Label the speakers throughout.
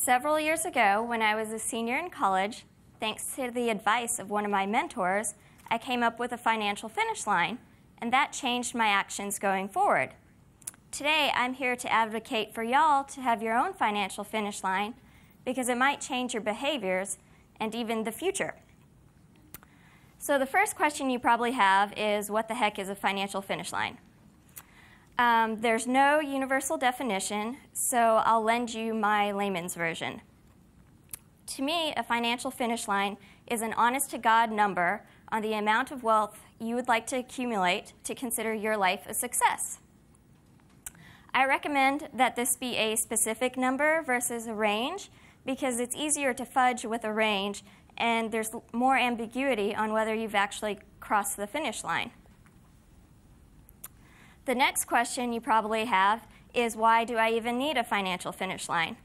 Speaker 1: Several years ago, when I was a senior in college, thanks to the advice of one of my mentors, I came up with a financial finish line, and that changed my actions going forward. Today, I'm here to advocate for y'all to have your own financial finish line because it might change your behaviors and even the future. So the first question you probably have is, what the heck is a financial finish line? There's no universal definition, so I'll lend you my layman's version. To me, a financial finish line is an honest-to-God number on the amount of wealth you would like to accumulate to consider your life a success. I recommend that this be a specific number versus a range because it's easier to fudge with a range and there's more ambiguity on whether you've actually crossed the finish line. The next question you probably have is, why do I even need a financial finish line?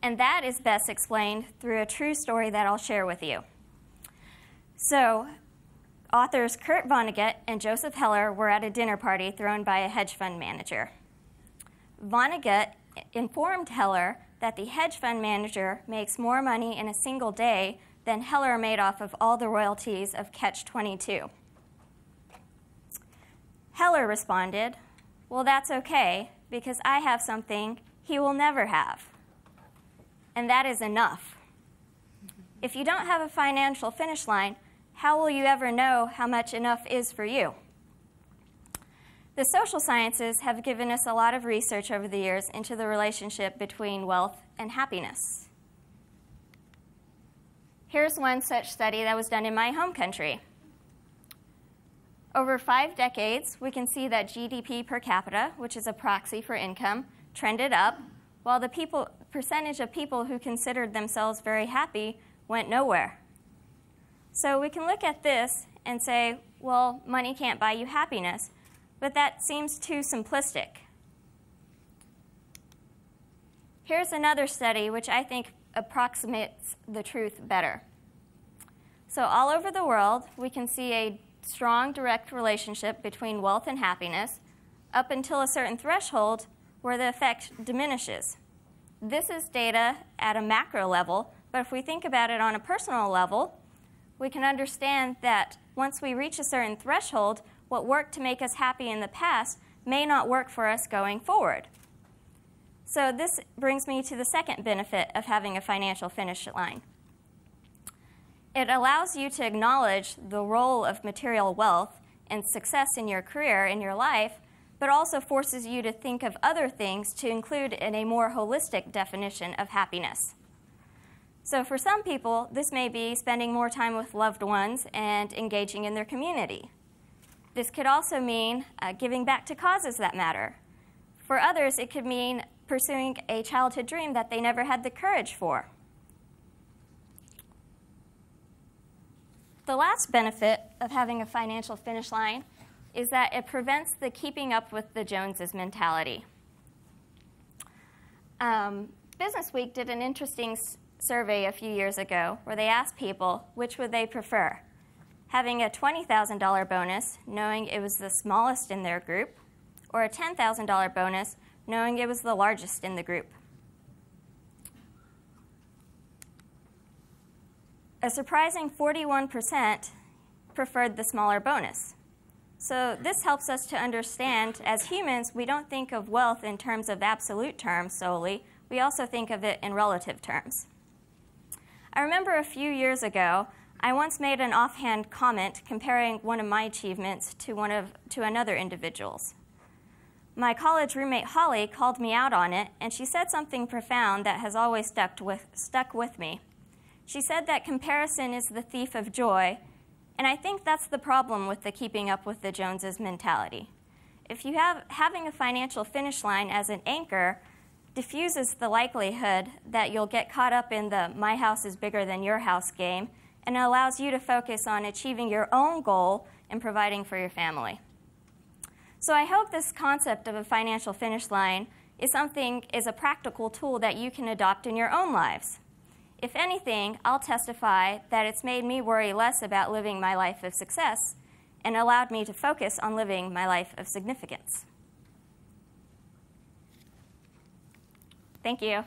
Speaker 1: And that is best explained through a true story that I'll share with you. So, authors Kurt Vonnegut and Joseph Heller were at a dinner party thrown by a hedge fund manager. Vonnegut informed Heller that the hedge fund manager makes more money in a single day than Heller made off of all the royalties of Catch-22. Heller responded, "Well, that's okay, because I have something he will never have." And that is enough. If you don't have a financial finish line, how will you ever know how much enough is for you? The social sciences have given us a lot of research over the years into the relationship between wealth and happiness. Here's one such study that was done in my home country. Over 5 decades, we can see that GDP per capita, which is a proxy for income, trended up, while the percentage of people who considered themselves very happy went nowhere. So we can look at this and say, well, money can't buy you happiness, but that seems too simplistic. Here's another study which I think approximates the truth better. So all over the world, we can see a strong direct relationship between wealth and happiness up until a certain threshold where the effect diminishes. This is data at a macro level, but if we think about it on a personal level, we can understand that once we reach a certain threshold, what worked to make us happy in the past may not work for us going forward. So this brings me to the second benefit of having a financial finish line. It allows you to acknowledge the role of material wealth and success in your career, in your life, but also forces you to think of other things to include in a more holistic definition of happiness. So for some people, this may be spending more time with loved ones and engaging in their community. This could also mean giving back to causes that matter. For others, it could mean pursuing a childhood dream that they never had the courage for. The last benefit of having a financial finish line is that it prevents the keeping up with the Joneses mentality. Business Week did an interesting survey a few years ago where they asked people which would they prefer, having a $20,000 bonus knowing it was the smallest in their group, or a $10,000 bonus knowing it was the largest in the group. A surprising 41% preferred the smaller bonus. So this helps us to understand, as humans, we don't think of wealth in terms of absolute terms solely. We also think of it in relative terms. I remember a few years ago, I once made an offhand comment comparing one of my achievements to another individual's. My college roommate Holly called me out on it, and she said something profound that has always stuck with me. She said that comparison is the thief of joy, and I think that's the problem with the keeping up with the Joneses mentality. If you having a financial finish line as an anchor diffuses the likelihood that you'll get caught up in the my house is bigger than your house game, and it allows you to focus on achieving your own goal and providing for your family. So I hope this concept of a financial finish line is a practical tool that you can adopt in your own lives. If anything, I'll testify that it's made me worry less about living my life of success and allowed me to focus on living my life of significance. Thank you.